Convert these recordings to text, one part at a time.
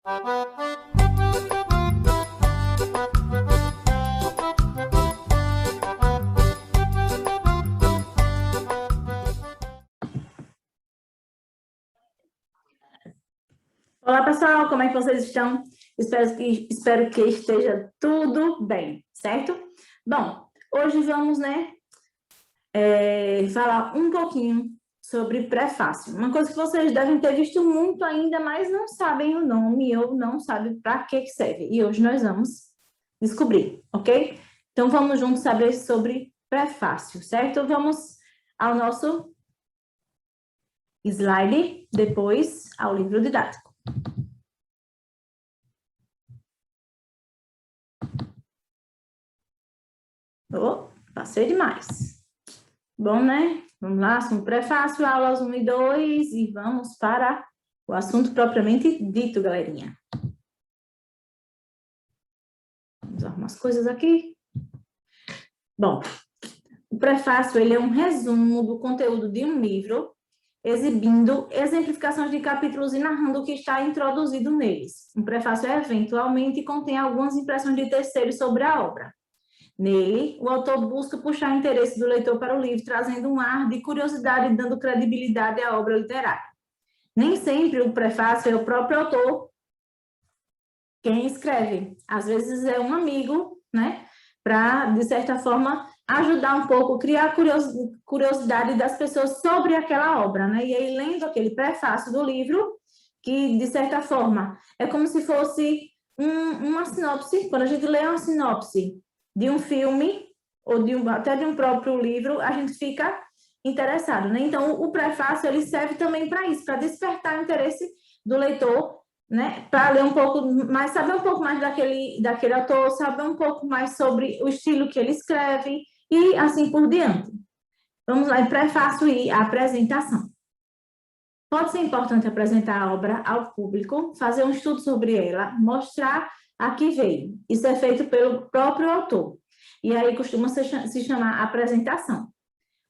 Olá, pessoal, como é que vocês estão? Espero que esteja tudo bem, certo? Bom, hoje vamos, falar um pouquinho sobre prefácio. Uma coisa que vocês devem ter visto muito ainda, mas não sabem o nome ou não sabem para que serve. E hoje nós vamos descobrir, ok? Então, vamos juntos saber sobre prefácio, certo? Vamos ao nosso slide, depois ao livro didático. Oh, passei demais. Bom, né? Vamos lá, assunto prefácio, aulas 1 e 2, e vamos para o assunto propriamente dito, galerinha. Vamos arrumar as coisas aqui. Bom, o prefácio, ele é um resumo do conteúdo de um livro, exibindo exemplificações de capítulos e narrando o que está introduzido neles. Um prefácio, eventualmente, contém algumas impressões de terceiros sobre a obra. Nele, o autor busca puxar o interesse do leitor para o livro, trazendo um ar de curiosidade e dando credibilidade à obra literária. Nem sempre o prefácio é o próprio autor quem escreve. Às vezes é um amigo, né? Para, de certa forma, ajudar um pouco, criar curiosidade das pessoas sobre aquela obra, né? E aí, lendo aquele prefácio do livro, que, de certa forma, é como se fosse uma sinopse. Quando a gente lê uma sinopse de um filme, ou até de um próprio livro, a gente fica interessado, né? Então, o prefácio, ele serve também para isso, para despertar o interesse do leitor, né? Para ler um pouco mais, saber um pouco mais daquele autor, saber um pouco mais sobre o estilo que ele escreve, e assim por diante. Vamos lá, prefácio e apresentação. Pode ser importante apresentar a obra ao público, fazer um estudo sobre ela, mostrar a que veio. Isso é feito pelo próprio autor. E aí costuma se chamar apresentação.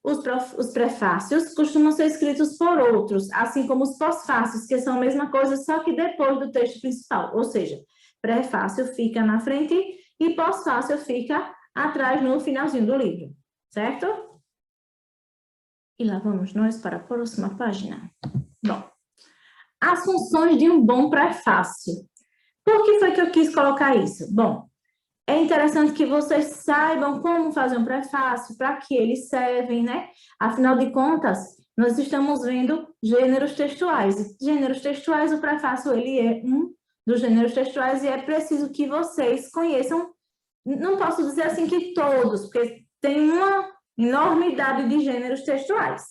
Os prefácios costumam ser escritos por outros, assim como os pós-fácios, que são a mesma coisa, só que depois do texto principal. Ou seja, prefácio fica na frente e pós-fácio fica atrás no finalzinho do livro, certo? E lá vamos nós para a próxima página. Bom, as funções de um bom prefácio. Por que foi que eu quis colocar isso? Bom, é interessante que vocês saibam como fazer um prefácio, para que eles servem, né? Afinal de contas, nós estamos vendo gêneros textuais. Gêneros textuais, o prefácio, ele é um dos gêneros textuais e é preciso que vocês conheçam, não posso dizer assim que todos, porque tem uma enormidade de gêneros textuais,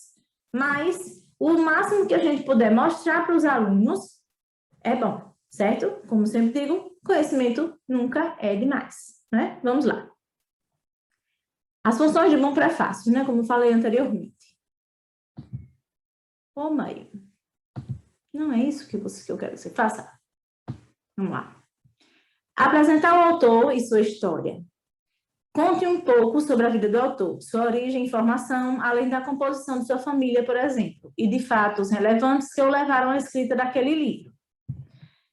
mas o máximo que a gente puder mostrar para os alunos é bom, certo? Como sempre digo, conhecimento nunca é demais, né? Vamos lá. As funções de bom prefácio, né? Como eu falei anteriormente. Ô, mãe, não é isso que eu quero que você faça? Vamos lá. Apresentar o autor e sua história. Conte um pouco sobre a vida do autor, sua origem e formação, além da composição de sua família, por exemplo, e de fatos relevantes que o levaram à escrita daquele livro.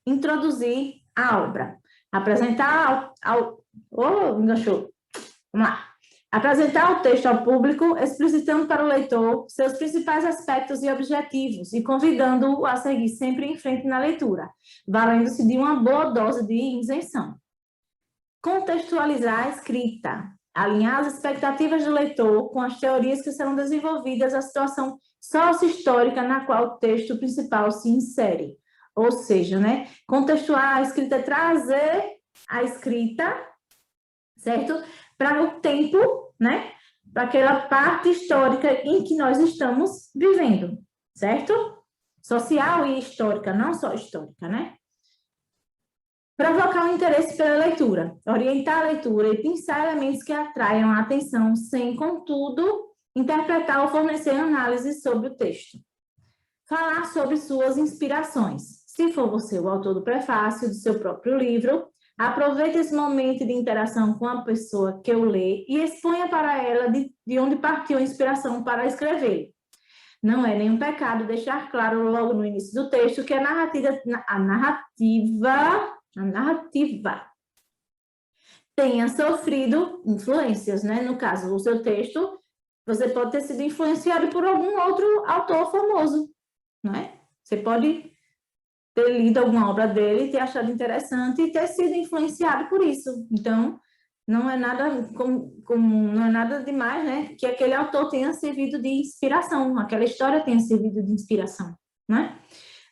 Introduzir a obra. Apresentar enganchou. Vamos lá. Apresentar o texto ao público, explicitando para o leitor seus principais aspectos e objetivos e convidando-o a seguir sempre em frente na leitura, valendo-se de uma boa dose de isenção. Contextualizar a escrita. Alinhar as expectativas do leitor com as teorias que serão desenvolvidas à situação sócio-histórica na qual o texto principal se insere. Ou seja, né, contextualizar a escrita é trazer a escrita, certo? Para o tempo, né? Para aquela parte histórica em que nós estamos vivendo, certo? Social e histórica, não só histórica, né? Provocar o interesse pela leitura, orientar a leitura e pensar elementos que atraiam a atenção, sem, contudo, interpretar ou fornecer análise sobre o texto. Falar sobre suas inspirações. Se for você o autor do prefácio do seu próprio livro, aproveite esse momento de interação com a pessoa que o lê e exponha para ela de onde partiu a inspiração para escrever. Não é nenhum pecado deixar claro logo no início do texto que a narrativa tenha sofrido influências, né? No caso, o seu texto, você pode ter sido influenciado por algum outro autor famoso, não é? Você pode ter lido alguma obra dele, ter achado interessante e ter sido influenciado por isso. Então, não é nada não é nada demais, né? Que aquele autor tenha servido de inspiração, aquela história tenha servido de inspiração, né?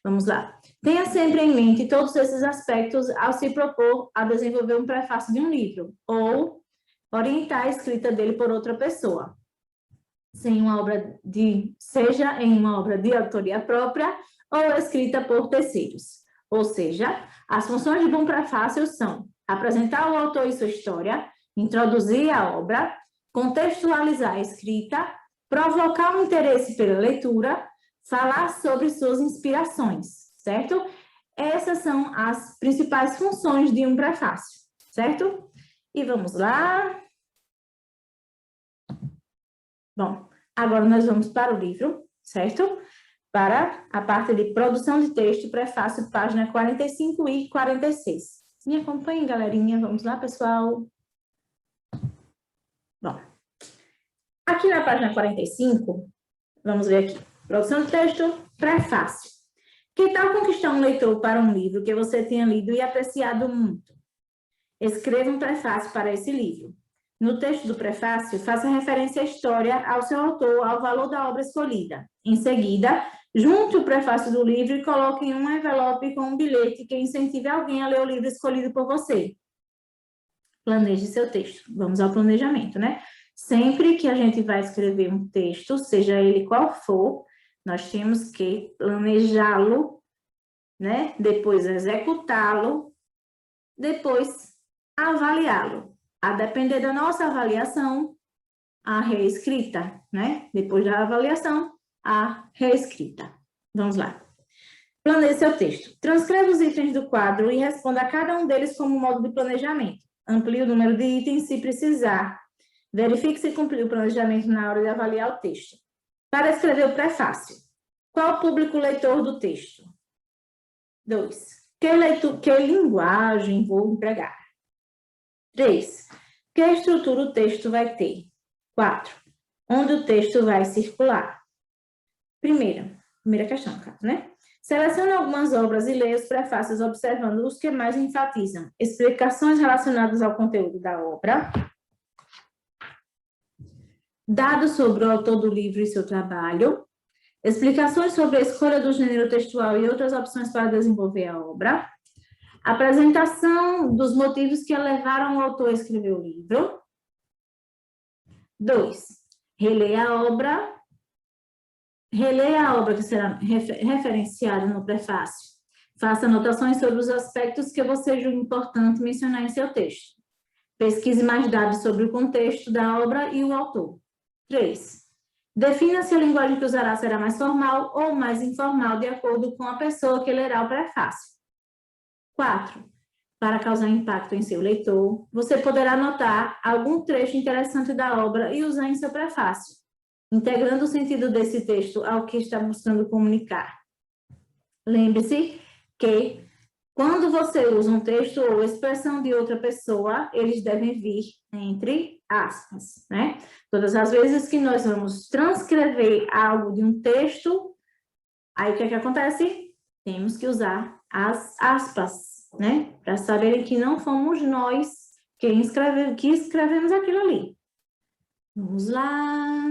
Vamos lá. Tenha sempre em mente todos esses aspectos ao se propor a desenvolver um prefácio de um livro ou orientar a escrita dele por outra pessoa. Seja em uma obra de autoria própria ou escrita por terceiros. Ou seja, as funções de bom prefácio são apresentar o autor e sua história, introduzir a obra, contextualizar a escrita, provocar um interesse pela leitura, falar sobre suas inspirações, certo? Essas são as principais funções de um prefácio, certo? E vamos lá. Bom, agora nós vamos para o livro, certo? Para a parte de produção de texto, prefácio, página 45 e 46. Me acompanhem, galerinha. Vamos lá, pessoal. Bom, aqui na página 45, vamos ver aqui. Produção de texto, prefácio. Que tal conquistar um leitor para um livro que você tenha lido e apreciado muito? Escreva um prefácio para esse livro. No texto do prefácio, faça referência à história, ao seu autor, ao valor da obra escolhida. Em seguida, junte o prefácio do livro e coloque em um envelope com um bilhete que incentive alguém a ler o livro escolhido por você. Planeje seu texto. Vamos ao planejamento, né? Sempre que a gente vai escrever um texto, seja ele qual for, nós temos que planejá-lo, né? Depois executá-lo, depois avaliá-lo. A depender da nossa avaliação, a reescrita, né? Depois da avaliação, a reescrita. Vamos lá. Planeje seu texto. Transcreva os itens do quadro e responda a cada um deles como modo de planejamento. Amplie o número de itens se precisar. Verifique se cumpriu o planejamento na hora de avaliar o texto. Para escrever o prefácio. Qual o público leitor do texto? 2. Que linguagem vou empregar? 3. Que estrutura o texto vai ter? 4. Onde o texto vai circular? Primeira questão, né? Selecione algumas obras e leia os prefácios observando os que mais enfatizam explicações relacionadas ao conteúdo da obra, dados sobre o autor do livro e seu trabalho, explicações sobre a escolha do gênero textual e outras opções para desenvolver a obra, apresentação dos motivos que levaram o autor a escrever o livro. 2. Releia a obra que será referenciada no prefácio. Faça anotações sobre os aspectos que você julga importante mencionar em seu texto. Pesquise mais dados sobre o contexto da obra e o autor. 3. Defina se a linguagem que usará será mais formal ou mais informal, de acordo com a pessoa que lerá o prefácio. 4. Para causar impacto em seu leitor, você poderá anotar algum trecho interessante da obra e usar em seu prefácio, integrando o sentido desse texto ao que está buscando comunicar. Lembre-se que, quando você usa um texto ou expressão de outra pessoa, eles devem vir entre aspas, né? Todas as vezes que nós vamos transcrever algo de um texto, aí o que é que acontece? Temos que usar as aspas, né? Para saberem que não fomos nós que escrevemos aquilo ali. Vamos lá.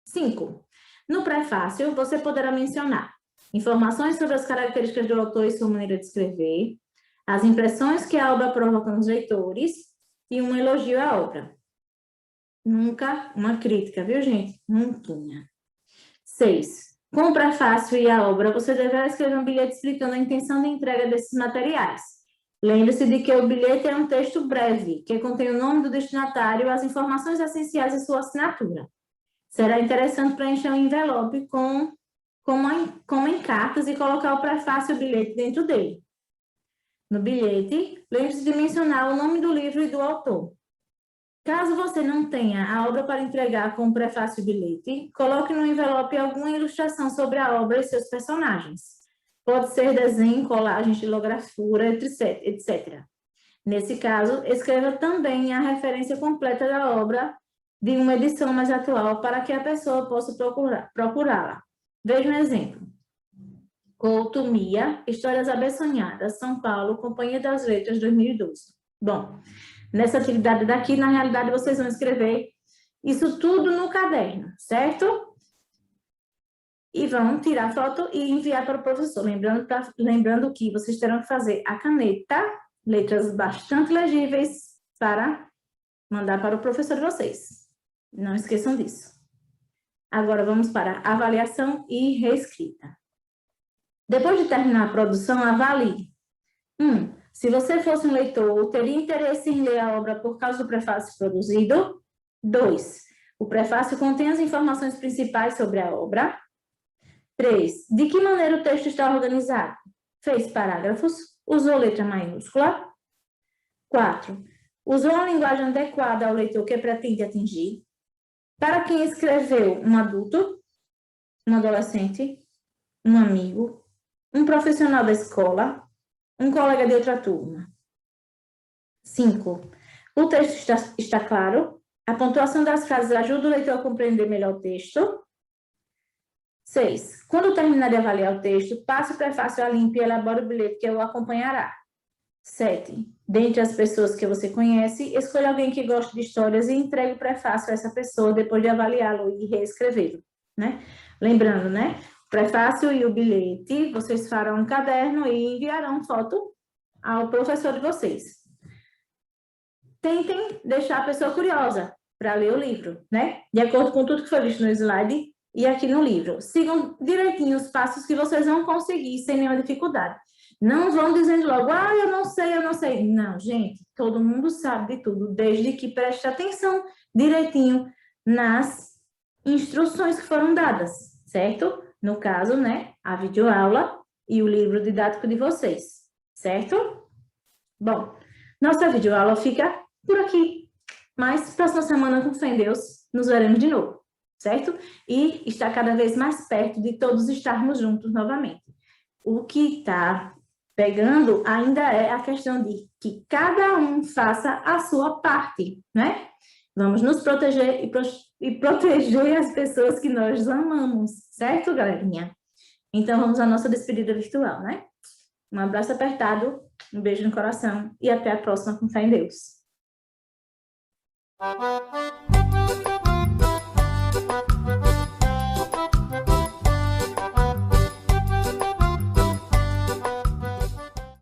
5. No prefácio, você poderá mencionar informações sobre as características do autor e sua maneira de escrever, as impressões que a obra provoca nos leitores e um elogio à obra. Nunca uma crítica, viu, gente? Nunca. 6. Com o prefácio e a obra, você deverá escrever um bilhete explicando a intenção de entrega desses materiais. Lembre-se de que o bilhete é um texto breve, que contém o nome do destinatário, as informações essenciais e sua assinatura. Será interessante preencher um envelope como em cartas e colocar o prefácio e o bilhete dentro dele. No bilhete, lembre-se de mencionar o nome do livro e do autor. Caso você não tenha a obra para entregar com prefácio e bilhete, coloque no envelope alguma ilustração sobre a obra e seus personagens. Pode ser desenho, colagem, estilografura, etc. Nesse caso, escreva também a referência completa da obra de uma edição mais atual para que a pessoa possa procurá-la. Veja um exemplo. Couto, Mia, Histórias Abessanhadas, São Paulo, Companhia das Letras, 2012. Bom, nessa atividade daqui, na realidade, vocês vão escrever isso tudo no caderno, certo? E vão tirar foto e enviar para o professor. Lembrando que vocês terão que fazer a caneta, letras bastante legíveis, para mandar para o professor de vocês. Não esqueçam disso. Agora, vamos para avaliação e reescrita. Depois de terminar a produção, avalie. 1. Se você fosse um leitor, teria interesse em ler a obra por causa do prefácio produzido? 2. O prefácio contém as informações principais sobre a obra? 3. De que maneira o texto está organizado? Fez parágrafos? Usou letra maiúscula? 4. Usou uma linguagem adequada ao leitor que pretende atingir? Para quem escreveu, um adulto, um adolescente, um amigo, um profissional da escola, um colega de outra turma. 5. O texto está claro? A pontuação das frases ajuda o leitor a compreender melhor o texto? 6. Quando terminar de avaliar o texto, passe o prefácio a limpo e elabore o bilhete que o acompanhará. 7. Dentre as pessoas que você conhece, escolha alguém que goste de histórias e entregue o prefácio a essa pessoa depois de avaliá-lo e reescrevê-lo, né? Lembrando, né? O prefácio e o bilhete, vocês farão um caderno e enviarão foto ao professor de vocês. Tentem deixar a pessoa curiosa para ler o livro, né? De acordo com tudo que foi visto no slide e aqui no livro. Sigam direitinho os passos que vocês vão conseguir sem nenhuma dificuldade. Não vão dizendo logo, eu não sei, eu não sei. Não, gente, todo mundo sabe de tudo, desde que preste atenção direitinho nas instruções que foram dadas, certo? No caso, né, a videoaula e o livro didático de vocês, certo? Bom, nossa videoaula fica por aqui, mas próxima semana, com fé em Deus, nos veremos de novo, certo? E está cada vez mais perto de todos estarmos juntos novamente. O que está pegando ainda é a questão de que cada um faça a sua parte, né? Vamos nos proteger e proteger as pessoas que nós amamos, certo, galerinha? Então, vamos à nossa despedida virtual, né? Um abraço apertado, um beijo no coração e até a próxima, com fé em Deus.